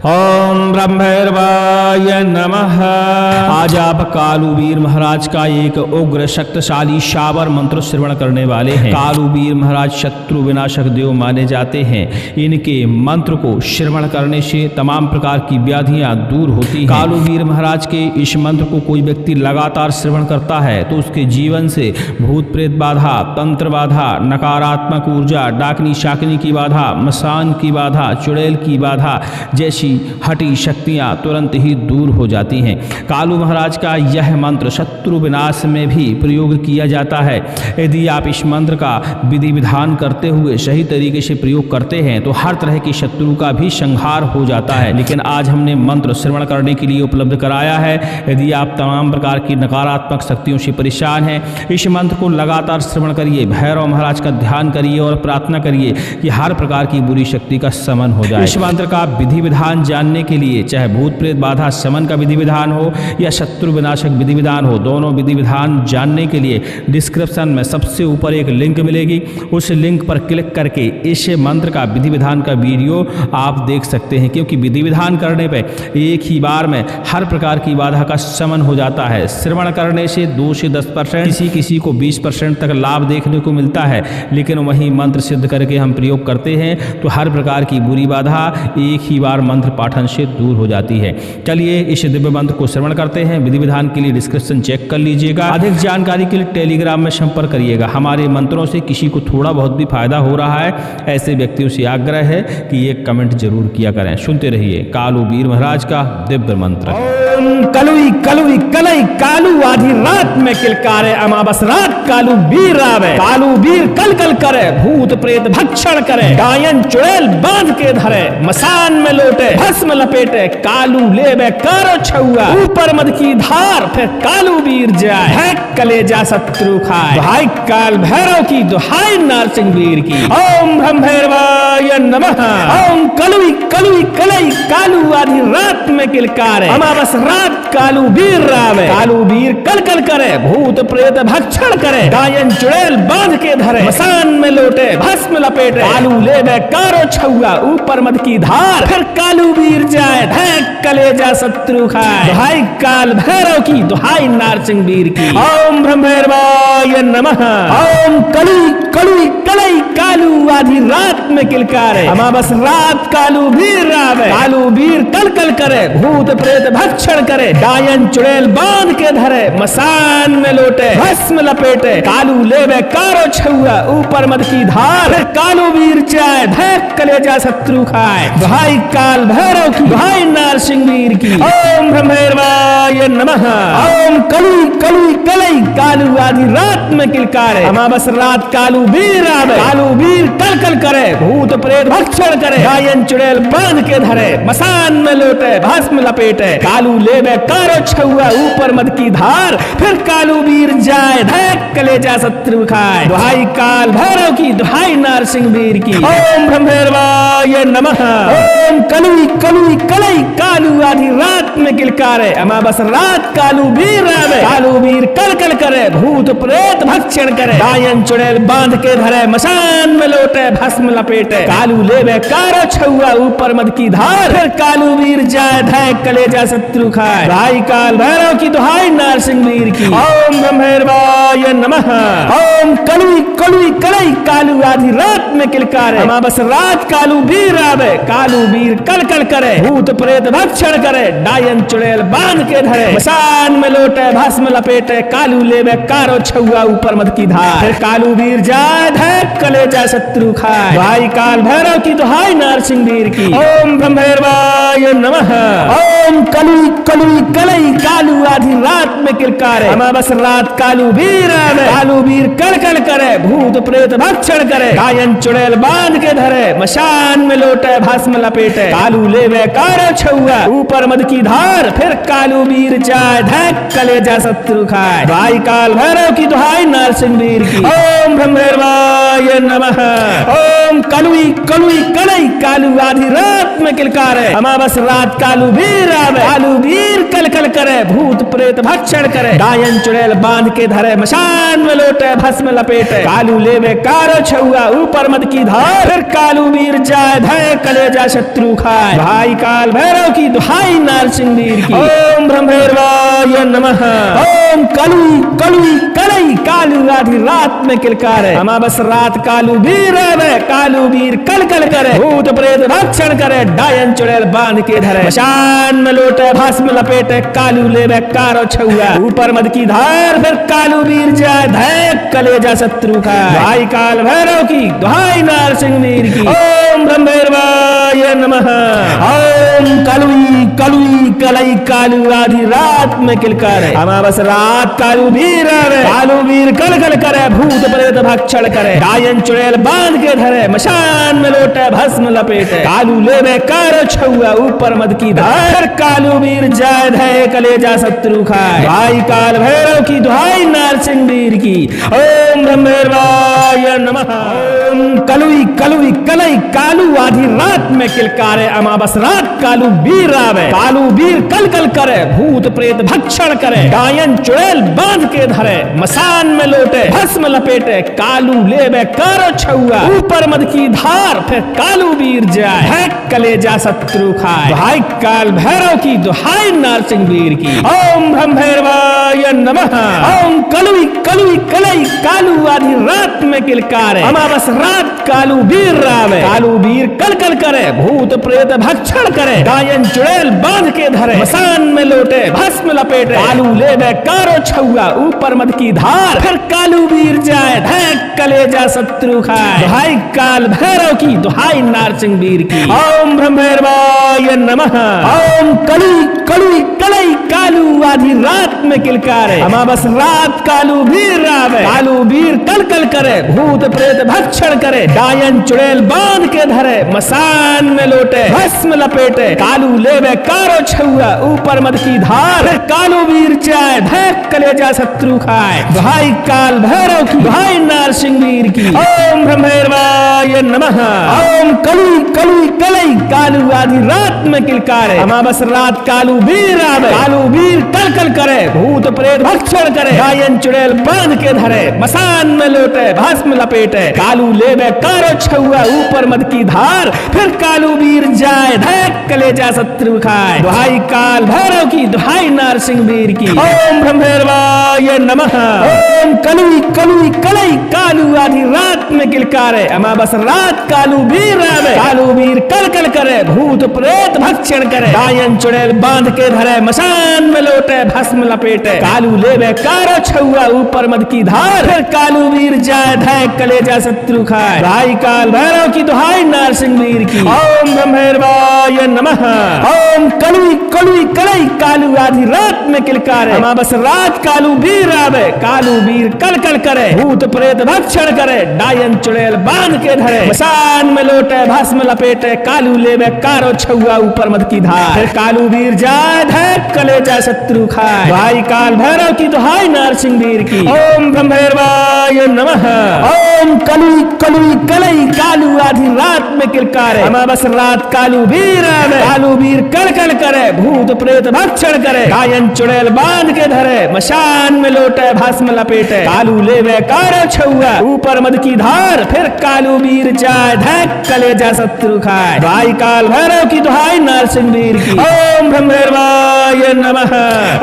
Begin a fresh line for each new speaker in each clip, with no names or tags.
ओम ब्रह्मैर्वाय नमः। आज आप कालूवीर महाराज का एक उग्र शक्तिशाली शाबर मंत्र श्रवण करने वाले हैं। कालूवीर महाराज शत्रु विनाशक देव माने जाते हैं। इनके मंत्र को श्रवण करने से तमाम प्रकार की व्याधियां दूर होती हैं। कालूवीर महाराज के इस मंत्र को कोई व्यक्ति लगातार श्रवण करता है तो उसके जीवन से भूत प्रेत बाधा, तंत्र बाधा, नकारात्मक ऊर्जा, डाकनी शाकनी की बाधा, मसान की बाधा, चुड़ैल की बाधा जैसी हटी शक्तियां तुरंत ही दूर हो जाती हैं। कालू महाराज का यह मंत्र शत्रु विनाश में भी प्रयोग किया जाता है। यदि आप इस मंत्र का विधि विधान करते हुए सही तरीके से प्रयोग करते हैं तो हर तरह की शत्रु का भी संहार हो जाता है। लेकिन आज हमने मंत्र श्रवण करने के लिए उपलब्ध कराया है। यदि आप तमाम प्रकार की नकारात्मक शक्तियों से परेशान हैं, इस मंत्र को लगातार श्रवण करिए, भैरव महाराज का ध्यान करिए और प्रार्थना करिए कि हर प्रकार की बुरी शक्ति का शमन हो जाए। इस मंत्र का विधि विधान जानने के लिए चाहे भूत प्रेत बाधा शमन का विधि विधान हो या शत्रु विनाशक विधि विधान हो, दोनों विधि विधान जानने के लिए डिस्क्रिप्शन में सबसे ऊपर एक लिंक मिलेगी। उस लिंक पर क्लिक करके इस मंत्र का विधि विधान का वीडियो आप देख सकते हैं, क्योंकि विधि विधान करने पर एक ही बार में हर प्रकार की बाधा का शमन हो जाता है। श्रवण करने से 2 से 10%, किसी को 20% तक लाभ देखने को मिलता है। लेकिन वही मंत्र सिद्ध करके हम प्रयोग करते हैं तो हर प्रकार की बुरी बाधा एक ही बार मंत्र पाठन से दूर हो जाती है। चलिए इस दिव्य मंत्र को श्रवण करते हैं। विधि विधान के लिए डिस्क्रिप्शन चेक कर लीजिएगा। अधिक जानकारी के लिए टेलीग्राम में संपर्क करिएगा। हमारे मंत्रों से किसी को थोड़ा बहुत भी फायदा हो रहा है, ऐसे व्यक्तियों से आग्रह है कि एक कमेंट जरूर किया करें। सुनते रहिए कालूवीर महाराज का दिव्य मंत्र। ओम कलुई कलुई कलई कालू आधी रात में किलकारे, अमावस रात कालू वीर आवे। कालू वीर कल कल करे, भूत प्रेत भक्षण करे, गायन चुड़ैल बांध के धरे, मसान में लोटे भस्म लपेटे, कालू लेबे कारो छुआ, ऊपर मद की धार फिर कालू वीर जाए, है कलेजा शत्रु खाए। दुहाई काल भैरव की, दुहाई नारसिंह वीर की। ओम ब्रह्मैर्वाय नमः। ओम कलुई कलुई कलई कालू आधी रात में किलकारे, अमावस रात कालू वीर रावे। कालू वीर कल कल करे, भूत प्रेत भक्षण करे, गायन चुड़ैल बांध के धरे, मसान में लोटे भस्म लपेटे, कालू लेबे कारो छुआ, ऊपर मद की धार फिर कालू वीर जाए, धैक कलेजा शत्रु खाए। दुहाई काल भैरव की, दुहाई नारसिंह वीर की। ओम ब्रह्मैर्वाय नमः। ओम कलुई कलुई कलई कालू आधी रात में किलकारे, अमावस रात कालू वीर रावे। कालू वीर कल कल करे, भूत प्रेत भक्षण करे, गायन चुड़ैल बांध के धरे, मसान में लोटे भस्म लपेटे, कालू लेवे कारो छुआ, ऊपर मद की धार फिर कालू वीर जाए, धैक कलेजा शत्रु खाए। दुहाई काल भैरव की, दुहाई नारसिंह वीर की। ओम ब्रह्मैर्वाय नमः। ओम कलुई कलुई कलई कालू आधी रात में किलकारे, अमावस रात कालू वीर आवे। कालू वीर कल कल करे, भूत प्रेत भक्षण करे, गायन चुड़ैल बांध के धरे, मसान में लोटे भस्म लपेटे, कालू लेवे कारो छुआ, ऊपर मद की धार फिर कालू वीर जाए, धैक कलेजा शत्रु खाए। दुहाई काल भैरव की, दुहाई नारसिंह वीर की। ओम ब्रह्मैर्वाय नमः। ओम कलुई कलुई कलई कालू आधी रात में किलकारे, अमावस रात कालू वीर आवे। कालू वीर कल कल करे, भूत प्रेत भक्षण करे, गायन चुड़ैल बांध के धरे, मसान में लोटे भस्म लपेटे, कालू लेवे कारो छुआ, ऊपर मद की धार फिर कालू वीर जाए, धैक कलेजा शत्रु खाए। दुहाई काल भैरव की, दुहाई नारसिंह वीर की। ओम ब्रह्मैर्वाय नमः। ओम कलुई कलुई कलई कालू आधी रात में किलकारे, अमावस रात कालू वीर आवे। कालू वीर कल कल करे, भूत प्रेत भक्षण करे, डायन चुड़ैल बांध के धरे, मसान में लोटे भस्म लपेटे, कालू लेवे कारो छुआ, ऊपर मद की धार फिर कालू वीर जाए, धैक कलेजा शत्रु खाए। दुहाई काल भैरव की, दुहाई नारसिंह वीर की। ओम ब्रह्मैर्वाय नमः। ओम कलुई कलुई कलई कालू आधी रात में किलकारे, अमावस रात कालू वीर आवे। कालू वीर कल कल करे, भूत प्रेत भक्षण करे, गायन चुड़ैल बांध के धरे, मशान में लोटे भस्म लपेटे, कालू लेवे कारो छुआ, ऊपर मद की धार फिर कालू वीर जाए, धैक कलेजा शत्रु खाए। दुहाई काल भैरव की, दुहाई नारसिंह वीर की। ओम ब्रह्मैर्वाय नमः। ओम कलुई कलुई कलई कालू आधी रात में किलकारे, अमावस अमावस रात कालू वीर आवे, कालू वीर कल कल करे, भूत प्रेत भक्षण करे, डायन चुड़ैल बांध के धरे, मशान में लोटे भस्म लपेटे, कालू लेवे कारो छुआ ऊपर मद की धार, फिर कालू वीर जाए भय कलेजा शत्रु खाए, भाई काल भैरव की दुहाई नारसिंह वीर की। ओम ब्रह्मभैरवाय नमः। ओम कलुई कलुई कलई कालू आधी रात में किलकारे, अमावस रात कालू वीर आवे, कालू वीर कल कल करे, भूत प्रेत भक्षण करे, डायन चुड़ैल बांध के धरे, मशान में लोटे भस्म लपेटे, कालू लेवे कारो छुआ ऊपर मद की धार, फिर कालू वीर जाए धय कलेजा शत्रु खाए, भाई काल भैरव की दुहाई नारसिंह वीर की। ओम ब्रह्मभैरवाय नमः। ओम कलुई कलुई कलई कालू आधी रात में किलकारे, अमावस रात कालू वीर आवे, कालू वीर कल कल करे, भूत प्रेत भक्षण करे, डायन चुड़ैल बांध के धरे, मशान में लोटे भस्म लपेटे, कालू लेवे कारो छुआ ऊपर मद की धार, कालू वीर जाए धय कलेजा शत्रु खाए, भाई काल भैरव की दुहाई नारसिंह वीर की। ओम ब्रह्मभैरवाय नमः। ओम कलुई कलुई कलई कालू आधी रात में किलकारे, अमावस रात कालू वीर आवे, कालू वीर कल कल करे, भूत प्रेत भक्षण करे, डायन चुड़ैल बांध के धरे, मसान में लोटे भस्म लपेटे, कालू लेवे कारो छुआ ऊपर मद की धार, फिर कालू वीर जाए है कलेजा शत्रु खाए, भाई काल भैरव की दुहाई नारसिंह वीर की। ओम ब्रह्मभैरवाय नमः। ओम कलुई कलुई कलई कालू आधी रात में किलकारे, अमावस रात कालू वीर आवे, कालू वीर कल कल करे, भूत प्रेत भक्षण करे, डायन चुड़ैल बांध के धरे, मसान में लोटे भस्म लपेटे, कालू लेवे कारो छुआ ऊपर मद की धार, फिर कालू वीर जाए धय कलेजा शत्रु खाए, भाई काल भैरव की दुहाई नारसिंह वीर की। ओम ब्रह्मभैरवाय नमः। ओम कलुई कलुई कलई कालू आधी रात में किलकारे, अमावस रात कालू वीर आवे, कालू वीर कल कल करे, भूत प्रेत भक्षण करे, डायन चुड़ैल बांध के धरे, मसान में लोटे भस्म लपेटे, कालू लेवे कारो छुआ ऊपर मद की धार, फिर कालू वीर जाए धय कलेजा शत्रु खाए, भाई काल भैरव की भाई नारसिंह वीर की। ओम ब्रह्मभैरवाय नमः। ओम कलुई कलुई कलई कालू आधी रात में किलकारे, अमावस रात कालू वीर आवे, कालू वीर कल कल करे, भूत प्रेत भक्षण करे, डायन चुड़ैल बांध के धरे, मसान में लोटे भस्म लपेटे, कालू लेवे कारो छुआ ऊपर मद की धार, फिर कालू वीर जाए धय कलेजा शत्रु खाए, भाई काल भैरव की दुहाई नारसिंह वीर की। ओम ब्रह्मभैरवाय नमः। ओम कलुई कलुई कलई कालू आधी रात में किलकारे, अमावस रात कालू वीर आवे, कालू वीर कल कल करे, भूत प्रेत भक्षण करे, डायन चुड़ैल बांध के धरे, मसान में लोटे भस्म लपेटे, कालू लेवे कारो छुआ ऊपर मद की धार, फिर कालू वीर जाए धय कलेजा शत्रु खाए, भाई काल भैरव की दुहाई नारसिंह वीर की। ओम ब्रह्मभैरवाय नमः। ओम कलुई कलुई कलई कालू आधी रात में किलकारे, अमावस रात कालू वीर आवे, कालू वीर कल कल करे, भूत प्रेत भक्षण करे, डायन चुड़ैल बांध के धरे, मसान में लोटे भस्म लपेटे, कालू लेवे कारो छुआ ऊपर मद की धार, फिर कालू वीर जाए धय कलेजा शत्रु खाए, भाई काल भैरव की दुहाई नारसिंह वीर की। ओम ब्रह्मभैरवाय नमः। ओम कलुई कलुई कलई कालू आधी रात में किलकारे, अमावस रात कालू वीर आवे, कालू वीर कल कल करे, भूत प्रेत भक्षण करे, डायन चुड़ैल बांध के धरे, मशान में लोटे भस्म लपेटे, कालू लेवे कारो छुआ ऊपर मद की धार, फिर कालू वीर जाए धय कलेजा शत्रु खाए, भाई काल भैरव की दुहाई नारसिंह वीर की। ओम ब्रह्मभैरवाय नमः।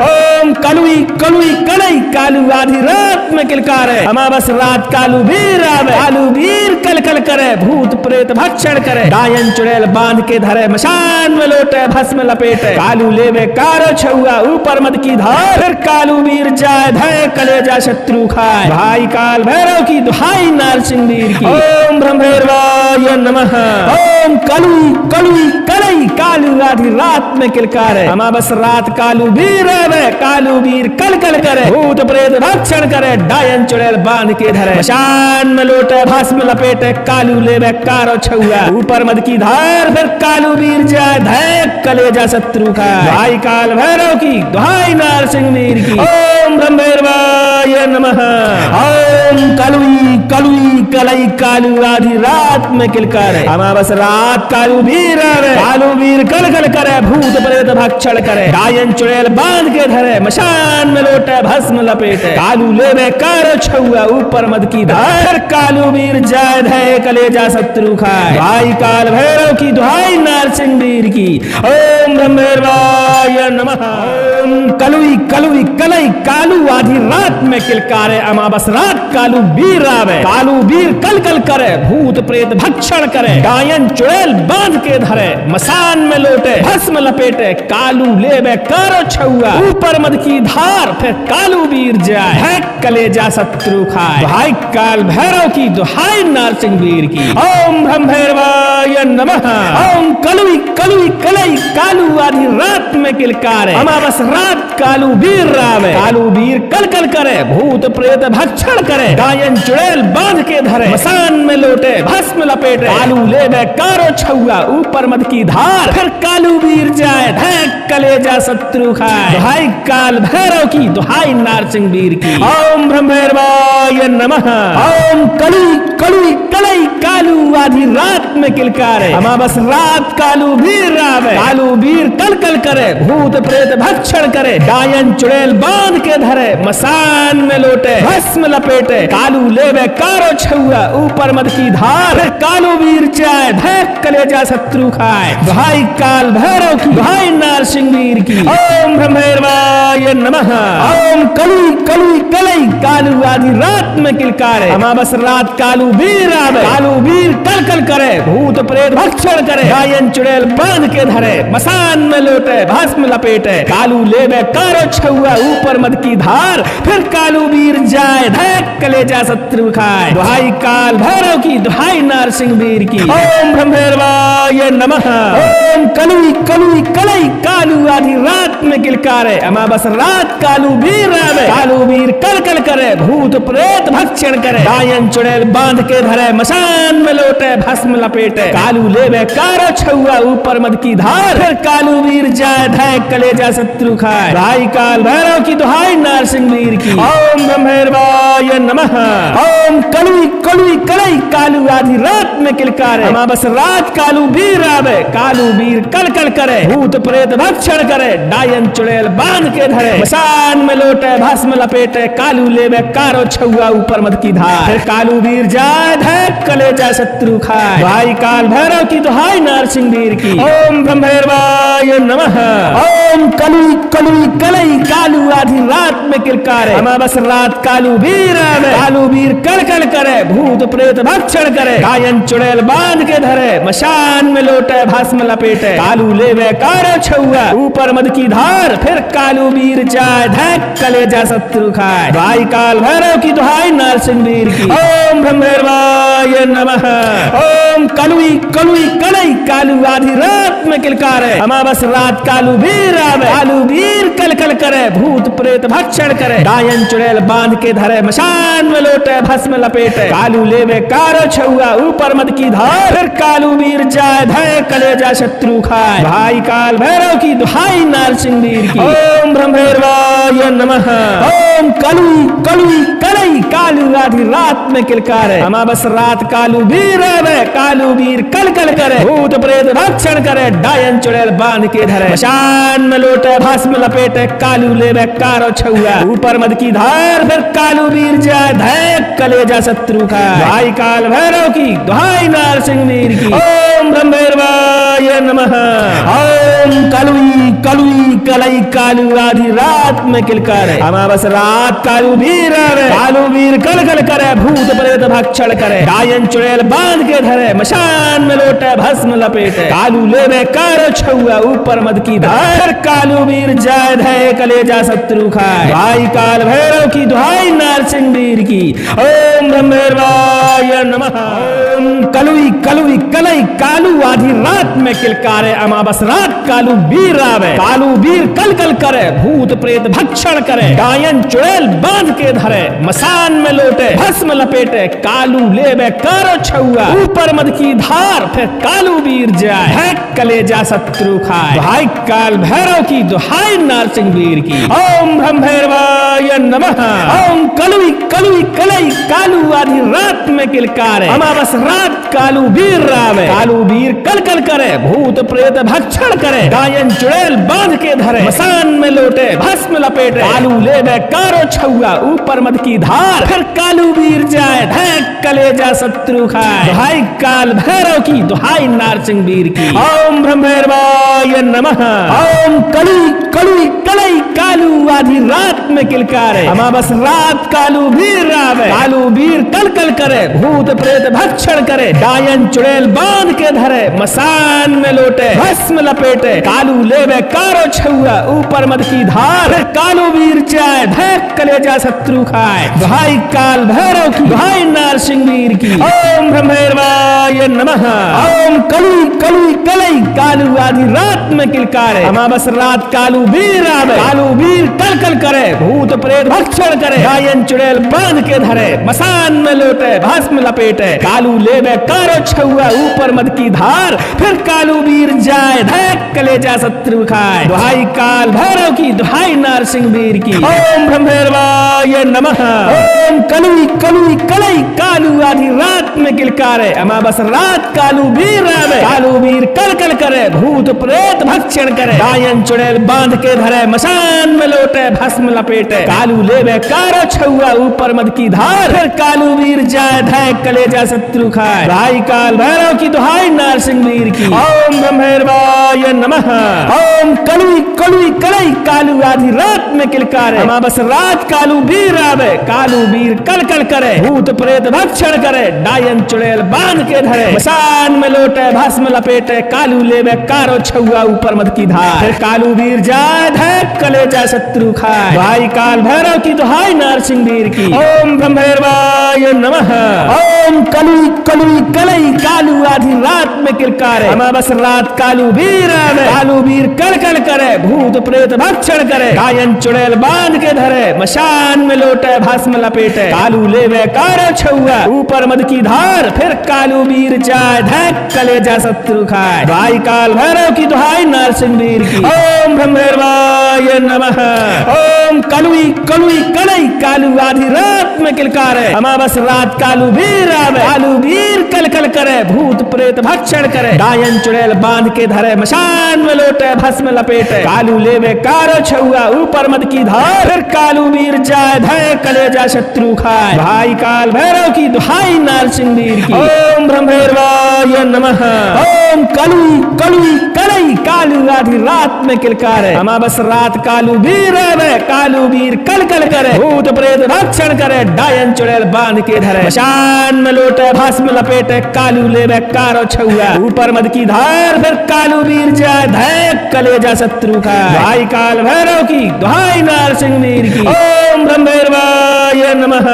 ओम कलुई कलुई कलई कालू आधी रात में किलकारे, अमावस रात कालू वीर आवे, कालू वीर कल कल करे, भूत प्रेत भक्षण करे, डायन चुड़ैल बांध के धरे, मशान में लोटे भस्म लपेटे, कालू लेवे कारो छुआ ऊपर मद की धार, फिर कालू वीर जाए धय कलेजा शत्रु खाए, भाई काल भैरव की दुहाई नारसिंह वीर की। ओम ब्रह्मभैरवाय नमः। ओम कलुई कलुई कलई कालू आधी रात में किलकारे, अमावस रात कालू वीर आवे, कालू वीर कल कल करे, भूत प्रेत भक्षण करे, डायन चुड़ैल बांध के धरे, मशान में लोटे भस्म लपेटे, कालू लेवे कारो छुआ ऊपर मद की धार, फिर कालू वीर जाए धय कलेजा शत्रु खाए, भाई काल भैरव की दुहाई नारसिंह वीर की। ओम ब्रह्मभैरवाय भैरवाय नमः। ओम कलुई कलुई कलई कालू आधी रात में किलकारे अमावस रात कालू वीर आवे कालू वीर कल कल करे भूत प्रेत भक्षण करे डायन चुड़ैल बांध के धरे मशान में लोटे भस्म लपेटे कालू लेवे कार छुआ ऊपर मद की धार कालू वीर जाय धय कलेजा शत्रु खाए भाई काल भैरव की दुहाई नारसिंह वीर की। ओम ब्रह्मेर्वाय नमः। ओम कलुई कलुई कलई कालू आधी रात में किलकारे अमावस रात कालू वीर आवे कालू वीर कल कल करे भूत प्रेत भक्षण करे डायन चुड़ैल बांध के धरे मसान में लोटे भस्म लपेटे कालू लेवे कारो छुआ ऊपर मद की धार फिर कालू वीर जाए है कलेजा शत्रु खाए भाई काल भैरव की दुहाई नारसिंह वीर की। ओम ब्रह्मेर्वाय नमः। ओम कलुई कलुई कलई कालू आधी रात में किलकारे अमावस रात कालू वीर रावे कालू वीर कल कल करे भूत प्रेत भक्षण करे डायन चुड़ैल बांध के धरे मसान में लोटे भस्म लपेटे कालू लेवे कारो छुआ ऊपर मद की धार फिर कालू वीर जाए धैक कलेजा शत्रु खाए भाई काल भैरव की दुहाई नारसिंह वीर की। ओम ब्रह्मेर्वाय नमः। ओम कलुई कलुई कलई कालू आधी रात में किलकारे अमावस रात कालू वीर आवे कालू वीर कल कल करे भूत प्रेत भक्षण करे डायन चुड़ैल बांध के धरे मसान में लोटे भस्म लपेटे कालू लेवे कारो छुआ ऊपर मद की धार कालू वीर जाए धैक कलेजा शत्रु खाए भाई काल भैरव की भाई नारसिंह वीर की। ओम ब्रह्मेर्वाय नमः। ओम कलुई कलुई कलई कालू आधी रात में किलकारे अमावस रात कालू वीर आवे कालू वीर कल कल करे भूत प्रेत भक्षण करे डायन चुड़ैल बांध के धरे मसान में लोटे भस्म लपेटे कालू लेवे कारो छुआ ऊपर मद की धार फिर कालू वीर जाए धैक कलेजा शत्रु खाए दुहाई काल भैरव की दुहाई नारसिंह वीर की। ओम ब्रह्मेर्वाय नमः। ओम कलुई कलुई कलई कालू आधी रात में किलकारे अमावस रात कालू वीर आवे कालू वीर कल कल करे भूत प्रेत भक्षण करे डायन चुड़ैल बांध के धरे मशान में लोटे भस्म लपेटे कालू लेवे कारो छुआ ऊपर मद की धार फिर कालू वीर जाए धैक कलेजा शत्रु खाए भाई काल भैरव की दुहाई नारसिंह वीर की। ओम ब्रह्मेर्वाय नमः। ओम कलुई कलुई कलई कालू आधी रात में किलकारे अमावस रात कालू वीर आवे कालू वीर कल कल करे भूत प्रेत भक्षण करे डायन चुड़ैल बांध के धरे मशान में लोटे भस्म लपेटे कालू लेवे कारो छुआ ऊपर मद की धार फिर कालू वीर जाए धैक कलेजा शत्रु खाए भाई काल भैरव की दुहाई नारसिंह वीर की। ओम ब्रह्मेर्वाय नमः। ओम कलुई कलुई कलई कालू आधी रात में किलकारे अमावस रात कालू वीर आवे कालू वीर कल कल करे भूत प्रेत भक्षण करे डायन चुड़ैल बांध के धरे मशान में लोटे भस्म लपेटे कालू लेवे कारो छुआ ऊपर मद की धार फिर कालू वीर जाए धैक कलेजा शत्रु खाए भाई काल भैरव की दुहाई नारसिंह वीर की। ओम ब्रह्मेर्वाय नमः। ओम कलुई कलुई कलई कालू आधी रात में किलकारे अमावस रात कालू वीर आवे कालू वीर कल कल करे भूत प्रेत भक्षण करे डायन चुड़ैल बांध के धरे मशान में लोटे भस्म लपेटे कालू लेवे कारो छुआ ऊपर मद की धार फिर कालू वीर जाए धैक कलेजा शत्रु खाए भाई काल भैरव की दुहाई नारसिंह वीर की। ओम ब्रह्मेर्वाय नमः। ओम कलुई कलुई कलई कालू आधी रात में किलकारे अमावस रात कालू वीर आवे कालू वीर कल कल करे भूत प्रेत भक्षण करे डायन चुड़ैल बांध के धरे मशान में लोटे भस्म लपेटे कालू लेवे कारो छुआ ऊपर मद की धार फिर कालू वीर जाए धैक कलेजा शत्रु खाए भाई काल भैरव की दुहाई नारसिंह वीर की। ओम ब्रह्मेर्वाय नमः। ओम कलुई कलुई कलई कालू आधी रात में किलकारे अमावस रात कालू वीर आवे कालू वीर कल कल करे भूत प्रेत भक्षण करे डायन चुड़ैल बांध के धरे मशान में लोटे भस्म लपेटे कालू लेवे कारो छुआ ऊपर मद की धार कालू वीर जाए धैक कलेजा शत्रु खाए भाई काल भैरव की दुहाई नारसिंह वीर की। ओम ब्रह्मेर्वाय नमः। ओम कलुई कलुई कलई कालू आधी रात में किलकारे अमावस रात कालू वीर आवे कालू वीर वीर कल कल करे, भूत प्रेत भक्षण करे, गायन चुड़ैल बांध के धरे, मसान में लोटे भस्म लपेटे, कालू लेबे कारो छुआ, ऊपर मद की धार, फिर कालू वीर जाए, है कलेजा शत्रु खाए, दुहाई काल भैरव की, दुहाई नारसिंह वीर की। ओम ब्रह्म भैरवाय नमः। ओम कलुई कलुई कलई कालू आधी रात में किलकारे, अमावस रात कालू वीर रावे, कालू वीर कल कल करे, भूत प्रेत भक्षण करे, गायन चुड़ैल बांध के धरे, मसान में लोटे भस्म लपेटे, कालू लेबे कारो छुआ, ऊपर मद की धार, फिर कालू वीर जाए, धैक कलेजा शत्रु खाए, दुहाई काल भैरव की, दुहाई नारसिंह वीर की। ओम ब्रह्म भैरवाय नमः। ओम कलुई कलुई कलई कालू आधी रात में किलकारे, अमावस रात कालू वीर रावे, कालू वीर कल कल करे, भूत प्रेत भक्षण करे, गायन चुड़ैल बांध के धरे, मसान में लोटे भस्म लपेटे, कालू लेवे कारो छुआ, ऊपर मद की धार, फिर कालू वीर जाए, धैक कलेजा शत्रु खाए, दुहाई काल भैरव की, दुहाई नारसिंह वीर की। ओम ब्रह्म भैरवाय नमः। ओम कलुई कलुई कलई कालू आधी रात में किलकारे, अमावस रात कालू वीर आवे, कालू वीर कल कल करे, भूत प्रेत भक्षण करे, गायन चुड़ैल बांध के धरे, मसान में लोटे भस्म लपेटे, कालू लेवे कारो छुआ, ऊपर मद की धार, फिर कालू वीर जाए, धैक कलेजा शत्रु खाए, दुहाई काल भैरव की, दुहाई नारसिंह वीर की। ओम ब्रह्म भैरवाय नमः। ओम कलुई कलुई कलई कालू आधी रात में किलकारे, अमावस रात कालू वीर आवे, कालू वीर कल कल करे, भूत प्रेत भक्षण करे, गायन चुड़ैल बांध के धरे, मसान में लोटे भस्म लपेटे, कालू लेवे कारो छुआ, ऊपर मद की धार, फिर कालू वीर जाए, धैक कलेजा शत्रु खाए, दुहाई काल भैरव की, दुहाई नारसिंह वीर की। ओम ब्रह्म भैरवाय नमः। ओम कलुई कलुई कलई कालू आधी रात में किलकारे, अमावस रात कालू वीर आवे, कालू वीर कल कल करे, भूत प्रेत भक्षण करे, डायन चुड़ैल बांध के धरे, मसान में लोटे भस्म लपेटे, कालू लेवे कारो छुआ, ऊपर मद की धार, फिर कालू वीर जाए, धैक कलेजा शत्रु खाए, दुहाई काल भैरव की, दुहाई नारसिंह वीर की। ओम ब्रह्म भैरवाय नमः। ओम कलुई कलुई कलई कालू आधी रात में किलकारे, अमावस रात कालू वीर आवे, कालू वीर कल कल करे, भूत प्रेत भक्षण करे, गायन चुड़ैल बांध के धरे, मशान में लोटे भस्म लपेटे, कालू लेवे कारो छुआ, ऊपर मद की धार, फिर कालू वीर जाए, धैक कलेजा शत्रु खाए, दुहाई काल भैरव की, दुहाई नारसिंह वीर की। ओम ब्रह्म भैरवाय नमः। ओम कलुई कलुई कलई कालू आधी रात में किलकारे, अमावस रात कालू वीर आवे, कालू वीर कल कल करे, भूत प्रेत भक्षण करे, गायन चुड़ैल बांध के धरे, मशान में लोटे भस्म लपेटे, कालू लेवे कारो छुआ, ऊपर मद की धार, फिर कालू वीर जाए, धैक कलेजा शत्रु खाए, दुहाई काल भैरव की, दुहाई नारसिंह वीर की। ओम ब्रह्म भैरवाय नमः। ओम कलुई कलुई कलई कालू आधी रात में किलकारे, अमावस रात कालू वीर आवे, कालू वीर कल कल करे, भूत प्रेत भक्षण करे, डायन चुड़ैल बांध के धरे, मशान में लोटे भस्म लपेटे, कालू लेवे कारो छुआ, ऊपर मद की धार, फिर कालू वीर जाए, धैक कलेजा शत्रु खाए, दुहाई काल भैरव की, दुहाई नारसिंह वीर की। ओम ब्रह्म भैरवाय नमः।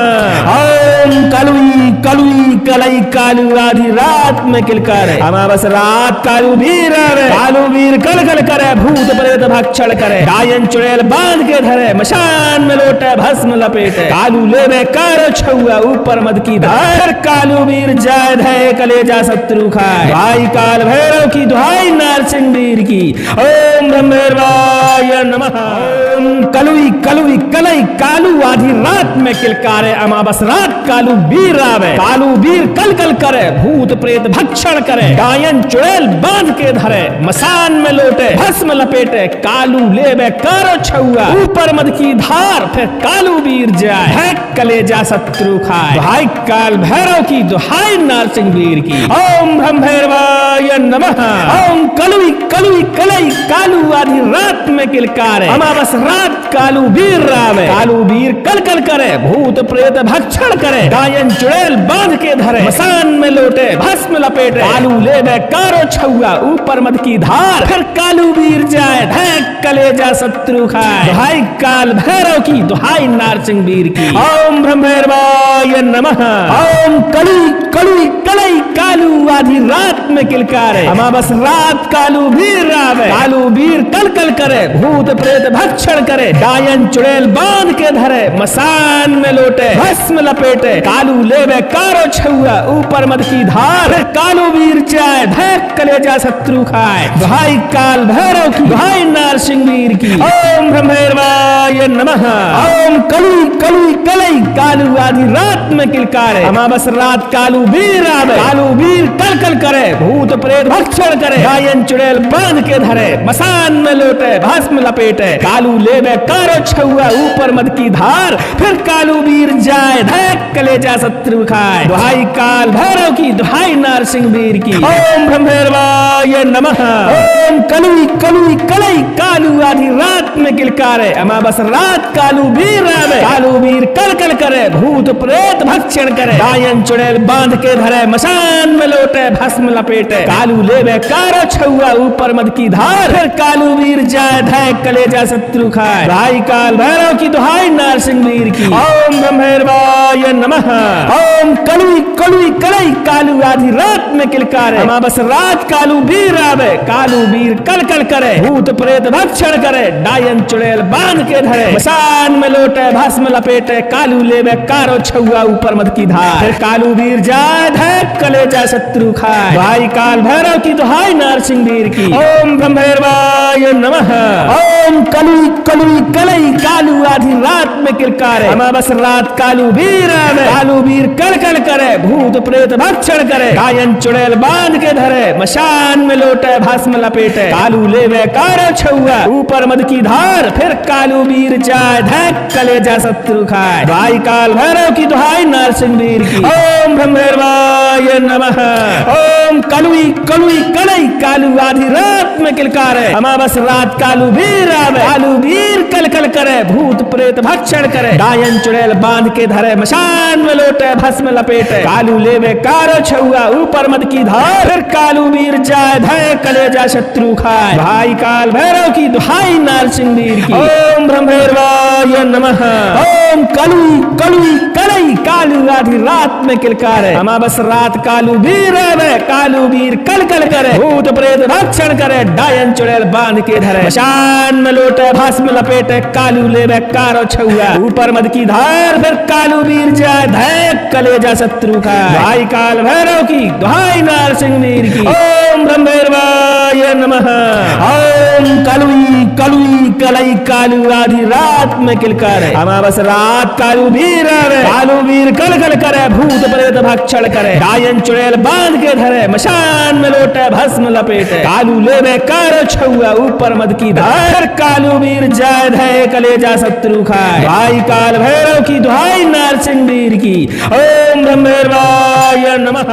ओम कलुई कलुई कलई कालू आधी रात में किलकारे, अमावस रात कालू वीर आवे, कालू वीर कल कल करे, भूत प्रेत भक्षण करे, गायन चुड़ैल बांध के धरे, मशान में लोटे भस्म लपेटे, कालू लेवे कारो छुआ, ऊपर मद की धार, कालू वीर जाए, धैक कलेजा शत्रु खाए, दुहाई काल भैरव की, दुहाई नारसिंह वीर की। ओम ब्रह्म भैरवाय नमः। ओम कलुई कलुई कलई कालू आधी रात में किलकारे, अमावस रात कालू वीर आवे, कालू वीर कल कल करे, भूत प्रेत भक्षण करे, गायन चुड़ैल बांध के धरे, मसान में लोटे भस्म लपेटे, कालू लेवे कारो छुआ, ऊपर मद की धार, फिर कालू वीर जाए, धैक कलेजा शत्रु खाए, दुहाई काल भैरव की, दुहाई नारसिंह वीर की। ओम ब्रह्म भैरवाय नमः। ओम कलुई कलुई कलई कालू आधी रात में किलकारे, अमावस रात कालू वीर आवे, कालू वीर कल कल करे, भूत प्रेत भक्षण करे, गायन चुड़ैल बांध के धरे, मसान में लोटे भस्म लपेटे, कालू लेवे कारो छुआ, ऊपर मद की धार, फिर कालू वीर जाए, धैक कलेजा शत्रु खाए। दुहाई काल भैरव की, दुहाई नारसिंह वीर की। ओम ब्रह्मभैरवाय नमः। ओम कलुई कलुई कलई कालू आधी रात में किलकारे। अमावस रात कालू वीर आवे। कालू वीर कल कल करे, भूत प्रेत भक्षण करे। डायन चुड़ैल बांध के धरे, मसान में लोटे, भस्म लपेटे। कालू लेवे कारो छुआ, ऊपर मद की धार। कालू वीर चाय, धैक कलेजा शत्रु खाए। दुहाई काल भैरव की, दुहाई नारसिंह वीर की। ओम ब्रह्मभैरवाय नमः। ओम कलुई कलुई कलई कालू आधी रात में किलकारे। अमावस रात कालू वीर आवे। कालू वीर कल कल करे, भूत प्रेत भक्षण करे। डायन चुड़ैल बांध के धरे, मसान में लोटे, भस्म लपेटे। कालू लेवे कारो छुआ, ऊपर मद की धार। फिर कालू वीर जाए, धैक कलेजा शत्रु खाए। दुहाई काल भैरव की, दुहाई नारसिंह वीर की। ओम ब्रह्मभैरवाय नमः। ओम कलुई कलुई कलई कालू आधी रात में किलकारे। अमावस रात कालू वीर आवे। कालू वीर कल कल करे, भूत प्रेत भक्षण करे। डायन चुड़ैल बांध के धरे, मसान में लोटे, भस्म लपेटे। कालू लेवे कारो छुआ, ऊपर मद की धार। फिर कालू वीर जाए, धैक कलेजा शत्रु खाए। दुहाई काल भैरव की, दुहाई नारसिंह वीर की। ओम ब्रह्मभैरवाय नमः। ओम कलुई कलुई कलई कालू आधी रात में किलकारे। अमावस रात कालू वीर आवे। कालू वीर कल कल करे, भूत प्रेत भक्षण करे। डायन चुड़ैल बांध के धरे, मसान में लोटे, भस्म लपेटे। कालू लेवे कारो छुआ, ऊपर मद की धार। फिर कालू वीर जाए, धैक कलेजा शत्रु खाए। दुहाई काल भैरव की, दुहाई नारसिंह वीर की। ओम ब्रह्मभैरवाय नमः। ओम कलुई कलुई कलई कालू आधी रात में किलकारे। अमावस रात कालू वीर आवे। कालू वीर कल कल करे, भूत प्रेत भक्षण करे। डायन चुड़ैल बांध के धरे, मशान में लोटे, भस्म लपेटे। कालू लेवे कारो छुआ, ऊपर मद की धार। फिर कालू वीर जाए, धैक कलेजा शत्रु खाए। दुहाई काल भैरव की, दुहाई नारसिंह वीर की। ओम ब्रह्मभैरवाय नमः। ओम कलुई कलुई कलई कालू आधी रात में किलकारे। अमावस रात कालू वीर आवे। कालू वीर कल कल करे, भूत प्रेत भक्षण करे। डायन चुड़ैल बांध के धरे, मशान में लोटे, भस्म लपेटे। कालू लेवे कारो छुआ, ऊपर मद की धार। फिर कालू वीर जाए, धैक कलेजा शत्रु खाए। दुहाई काल भैरव की, दुहाई नारसिंह वीर की। ओम ब्रह्मभैरवाय नमः। ओम कलुई कलुई कलई कालू आधी रात में किलकारे। अमावस रात कालू वीर आवे। कालू वीर कल कल करे, भूत प्रेत भक्षण करे। डायन चुड़ैल बांध के धरे, मशान में लोटे, भस्म लपेटे। कालू लेवे कारो छुआ, ऊपर मद की धार। फिर कालू वीर जाए, धैक कलेजा शत्रु खाए। दुहाई काल भैरव की, दुहाई नारसिंह वीर की। ओम ब्रह्मभैरवाय नमः। ओम कलुई कलुई कलई कालू आधी रात में किलकारे। अमावस रात कालू वीर आवे। कालू वीर कल कल करे, भूत प्रेत भक्षण करे। डायन चुड़ैल बांध के धरे, मशान में लोटे, भस्म लपेटे। कालू लेवे कारो छुआ, ऊपर मद की धार। कालू वीर जाए, धैक कलेजा शत्रु खाए। दुहाई काल भैरव की, दुहाई नारसिंह वीर की। ओम ब्रह्मभैरवाय नमः।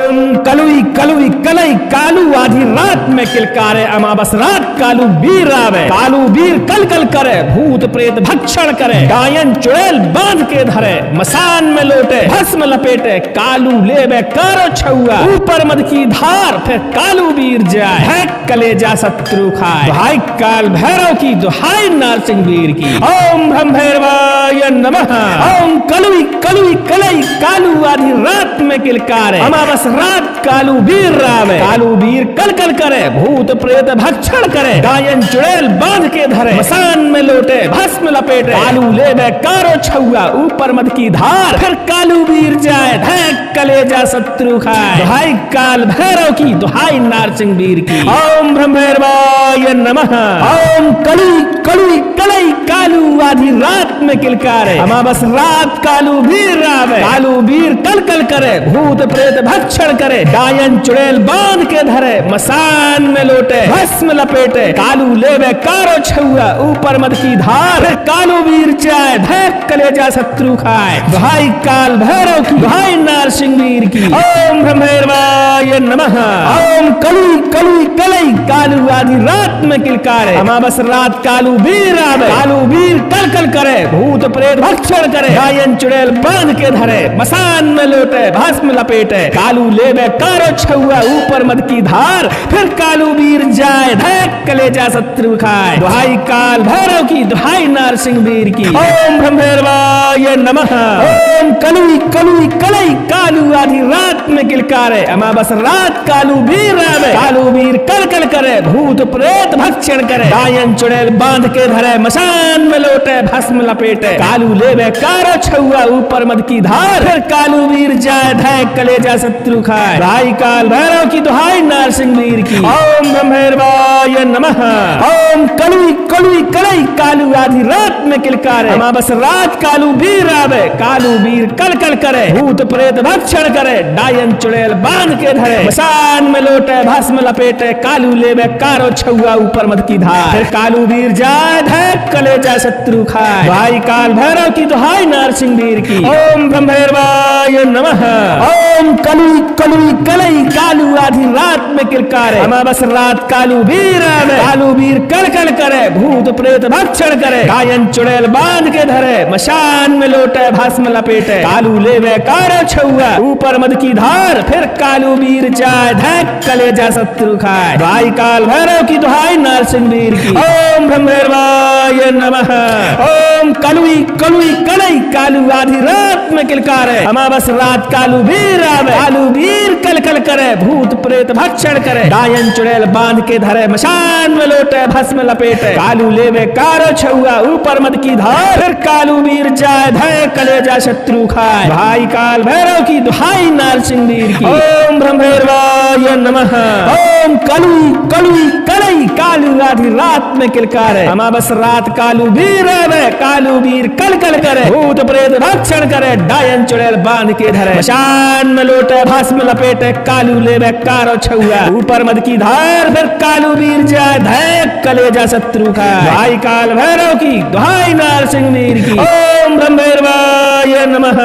ओम कलुई कलुई कलई कालू आधी रात में किलकारे। अमावस रात कालू वीर आवे। कालू वीर कल कल करे, भूत प्रेत भक्षण करे। डायन चुड़ैल बांध के धरे, मसान में लोटे, भस्म लपेटे। कालू लेवे कारो छुआ, ऊपर मद की धार। फिर कालू वीर जाए, धैक कलेजा शत्रु खाए। दुहाई काल भैरव की, दुहाई नारसिंह वीर की। ओम ब्रह्मभैरवाय नमः। ओम कलुई कलुई कलई कालू आधी रात में किलकारे। अमावस रात कालू वीर आवे। कालू वीर कल कल करे, भूत प्रेत भक्षण करे। डायन चुड़ैल बांध के धरे, मसान में लोटे, भस्म लपेटे। कालू लेवे कारो छुआ, ऊपर मद की धार। फिर कालू वीर जाए, धैक कलेजा शत्रु खाए। दुहाई काल भैरव की, दुहाई नारसिंह वीर की। ओम ब्रह्मभैरवाय नमः। ओम कलुई कलुई कलई कालू आधी रात में किलकारे। अमावस रात कालू वीर आवे। कालू वीर कल कल करे, भूत प्रेत भक्षण करे। डायन चुड़ैल बांध के धरे, मसान में लोटे, भस्म लपेटे। कालू लेवे कारो छुआ, छुआ ऊपर मद की धार, फिर कालू वीर जाए धैक कलेजा शत्रु खाए। दुहाई काल भैरव की, दुहाई नारसिंह वीर की। ओम ब्रह्मैर्वाय नमः। ओम कलुई कलुई कलई कालू आधी रात में किलकारे, अमावस रात कालू वीर आवे। कालू वीर कल कल करे, भूत प्रेत भक्षण करे, गायन चुड़ैल बांध के धरे, मसान में लोटे भस्म लपेटे। कालू लेवे कारो छुआ ऊपर मद की धार, फिर कालू वीर जाए धैक कलेजा शत्रु खाए। दुहाई काल भैरव की, दुहाई नारसिंह वीर की। ओम ब्रह्मैर्वाय नमः। ओम कलुई कलुई कलई कालू आधी रात में किलकारे, अमावस रात कालू वीर आवे। कालू वीर कल कल करे, भूत प्रेत भक्षण करे, गायन चुड़ैल बांध के धरे, मसान में लोटे भस्म लपेटे। कालू लेवे कारो छुआ ऊपर मद की धार, फिर कालू वीर जाए धैक कलेजा शत्रु खाए। दुहाई काल भैरव की, दुहाई नारसिंह वीर की। ओम ब्रह्मैर्वाय नमः। ओम कलुई कलुई कलई कालू आधी रात में किलकारे, अमावस रात कालू वीर आवे। कालू वीर कल कल करे, भूत प्रेत भक्षण करे, डायन चुड़ैल बांध के धरे, मसान में लोटे भस्म लपेटे। कालू लेवे कारो छुआ ऊपर मद की धार, फिर कालू वीर जाए धैक कलेजा शत्रु खाए। दुहाई काल भैरव की, दुहाई नारसिंह वीर की। ओम ब्रह्मैर्वाय नमः। ओम कलुई कलुई कलई कालू आधी रात में किलकारे, अमावस रात कालू वीर आवे। कालू वीर कल कल करे, भूत प्रेत भक्षण करे, गायन चुड़ैल बांध के धरे, मशान में लोटे भस्म लपेटे। कालू लेवे कारो छुआ ऊपर मद की धार, फिर कालू वीर जाए धैक कलेजा शत्रु खाए। दुहाई काल भैरव की, दुहाई नारसिंह वीर की। ओम ब्रह्मैर्वाय नमः। ओम कलुई कलुई कलई कालू आधी रात में किलकारे, अमावस रात कालू वीर आवे। कालू वीर कल कल करे, भूत प्रेत भक्षण करे, गायन चुड़ैल बांध के धरे, मशान में लोटे भस्म लपेटे। कालू लेवे कारो छुआ ऊपर मद की धार, फिर कालू वीर जाए धैक कलेजा शत्रु खाए। दुहाई काल भैरव की, दुहाई नारसिंह वीर की। ओम ब्रह्मैर्वाय नमः। ओम कलुई कलुई कलई कालू आधी रात में किलकारे, अमावस रात कालू वीर आवे। कालू वीर कल कल करे, भूत प्रेत भक्षण करे, डायन चुड़ैल बांध के धरे, मशान में लोटे भस्म लपेटे। कालू लेवे कारो छुआ ऊपर मद की धार, फिर कालू वीर जाए धैक कलेजा शत्रु खाए। दुहाई काल भैरव की, दुहाई नारसिंह वीर की। ओम ब्रह्मैर्वाय नमः।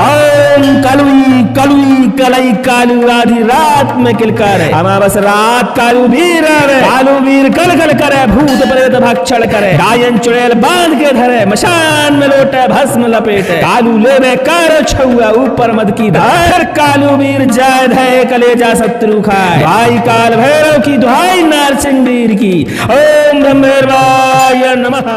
ओम कलुई कलुई कलई कालू आधी रात में किलकारे, अमावस रात कालू वीर आवे। कालू वीर कल कल करे, भूत प्रेत भक्षण करे, गायन चुड़ैल बांध के धरे, मशान में लोटे भस्म लपेटे। कालू लेवे कारो छुआ ऊपर मद की धार, कालू वीर जाए धैक कलेजा शत्रु खाए। दुहाई काल भैरव की, दुहाई नारसिंह वीर की। ओम ब्रह्मैर्वाय नमः।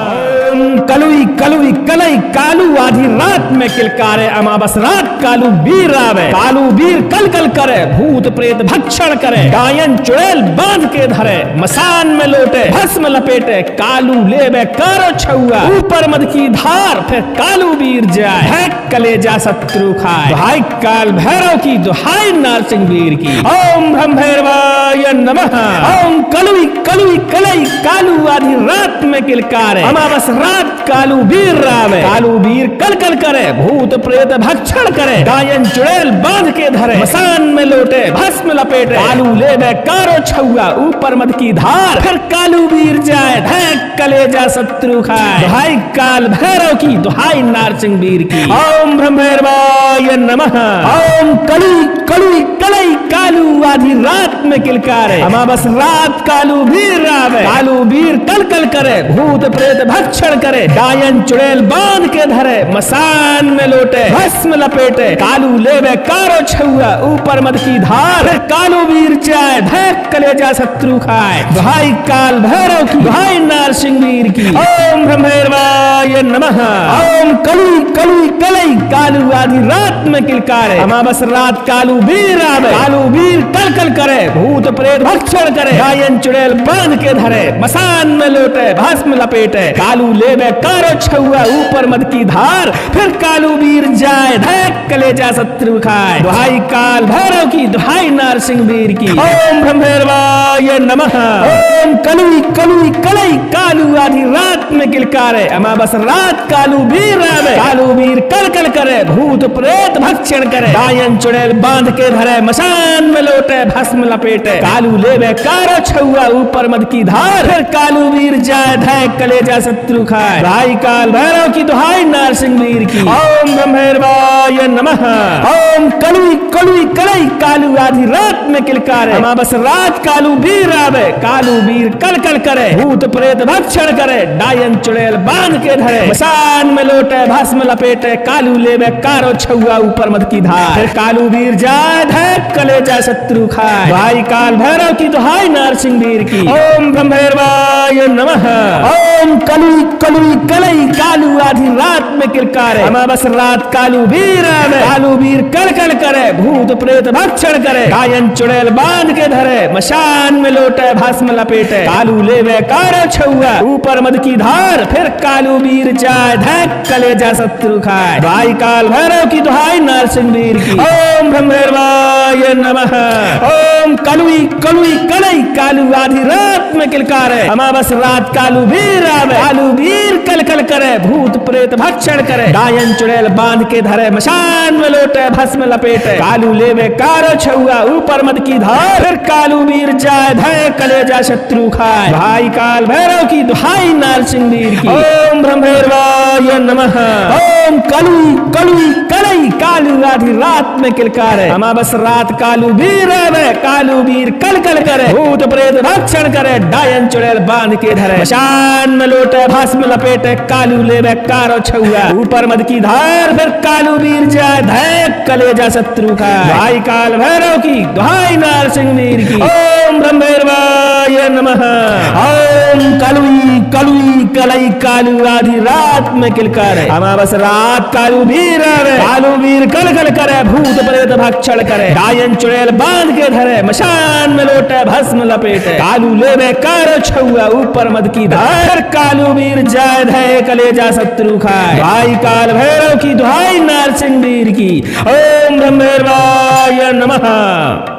ओम कलुई कलुई कलई कालू आधी रात में किलकारे, अमावस रात कालू वीर आवे। कालू वीर कल कल करे, भूत प्रेत भक्षण करे, गायन चुड़ैल बांध के धरे, मसान में लोटे भस्म लपेटे। कालू लेवे कारो छुआ ऊपर मद की धार, फिर कालू वीर जाए धैक कलेजा शत्रु खाए। दुहाई काल भैरव की, दुहाई नारसिंह वीर की। ओम ब्रह्मैर्वाय नमः। ओम कलुई कलुई कलई कालू आधी रात में किलकारे, अमावस रात कालू वीर आवे। कालू वीर कल कल करे, भूत प्रेत भक्षण करे, गायन चुड़ैल बांध के धरे, मसान में लोटे भस्म लपेटे। कालू लेवे कारो छुआ ऊपर मद की धार, फिर कालू वीर जाए धैक कलेजा शत्रु खाए। दुहाई काल भैरव की, दुहाई नारसिंह वीर की। ओम ब्रह्मैर्वाय नमः। ओम कलुई कलुई कलई कालू आधी रात में किलकारे, अमावस रात कालू वीर आवे। कालू वीर कल कल करे, भूत प्रेत भक्षण करे, गायन चुड़ैल बांध के धरे, मसान में लोटे भस्म लपेटे। कालू लेवे कारो छुआ ऊपर मद की धार, फिर कालू वीर जाए धैक कलेजा शत्रु खाए। दुहाई काल भैरव की, दुहाई नारसिंह वीर की। ओम ब्रह्मैर्वाय नमः। ओम कलुई कलुई कलई कालू आधी रात में किलकारे, अमावस रात कालू वीर आवे। कालू वीर कल कल करे, भूत प्रेत भक्षण करे, गायन चुड़ैल बांध के धरे, मसान में लोटे भस्म लपेटे। कालू लेवे कारो छुआ ऊपर मद की धार, फिर कालू वीर जाए धैक कलेजा शत्रु खाए। दुहाई काल भैरव की, दुहाई नारसिंह वीर की। ओम ब्रह्मैर्वाय नमः। ओम कलुई कलुई कलई कालू आधी रात में किलकारे अमावस रात कालू वीर आवे कालू वीर कल कल करे भूत प्रेत भक्षण करे डायन चुड़ैल बांध के धरे मशान में लोटे भस्म लपेटे कालू लेवे कारो छुआ ऊपर मद की धार फिर कालू वीर जाए धाय कलेजा शत्रु खाए भाई काल भैरव की दुहाई नारसिंह वीर की ओम ब्रह्मेर्वाय नमः ओम कलुई कलुई कलई कालू आधी रात में किलकारे अमावस रात कालू वीर आवे कालू वीर कल कल करे भूत प्रेत भक्षण करे डायन चुड़ैल बांध के धरे मसान में लोटे भस्म लपेटे कालू लेवे कारो छुआ ऊपर मद की धार फिर कालू वीर जाए धाय कलेजा शत्रु खाए भाई काल भैरव की दुहाई नारसिंह वीर की ओम ब्रह्मेर्वाय नमः ओम कलुई कलुई कलई कालू आधी रात में किलकारे अमावस रात कालू वीर आवे कालू वीर कल कल करे भूत प्रेत भक्षण करे डायन चुड़ैल बांध के धरे मशान में लोटे भस्म लपेटे कालू लेवे कारो छुआ ऊपर मद की धार फिर कालू वीर जाए धाय कलेजा शत्रु खाए भाई काल भैरव की दुहाई नारसिंह वीर की ओम ब्रह्मेर्वाय नमः ओम कलुई कलुई कलई कालू आधी रात में किलकारे अमावस रात कालू वीर आवे कालू वीर कल कल करे भूत प्रेत भक्षण करे डायन चुड़ैल बांध के धरे मशान में लोटे भस्म लपेटे कालू लेवे कारो छुआ ऊपर मद की धार फिर कालू वीर जाए धाय कलेजा शत्रु खाए भाई काल भैरव की दुहाई नारसिंह वीर की ओम ब्रह्मेर्वाय नमः ओम कलुई कलुई कलई कालू आधी रात में किलकारे अमावस रात कालू वीर आवे कालू वीर कल कल करे भूत प्रेत भक्षण करे डायन चुड़ैल बांध के धरे मशान में लोटे भस्म लपेटे कालू लेवे कारो छुआ ऊपर मद की धार फिर कालू वीर जाए धाय कलेजा शत्रु खाए भाई काल भैरव की दुहाई नारसिंह वीर की ओम ब्रह्मेर्वाय नमः ओम कलुई कलुई कलई कालू आधी रात में किलकारे अमावस रात कालू वीर आवे कालू वीर कल कल करे भूत प्रेत भक्षण करे डायन चुड़ैल बांध के धरे मशान में लोटे भस्म लपेटे कालू लेवे कारो छुआ ऊपर मद की धार कालू वीर जाए धाय कलेजा शत्रु खाए भाई काल भैरव की दुहाई नारसिंह वीर की ओम ब्रह्मेर्वाय नमः।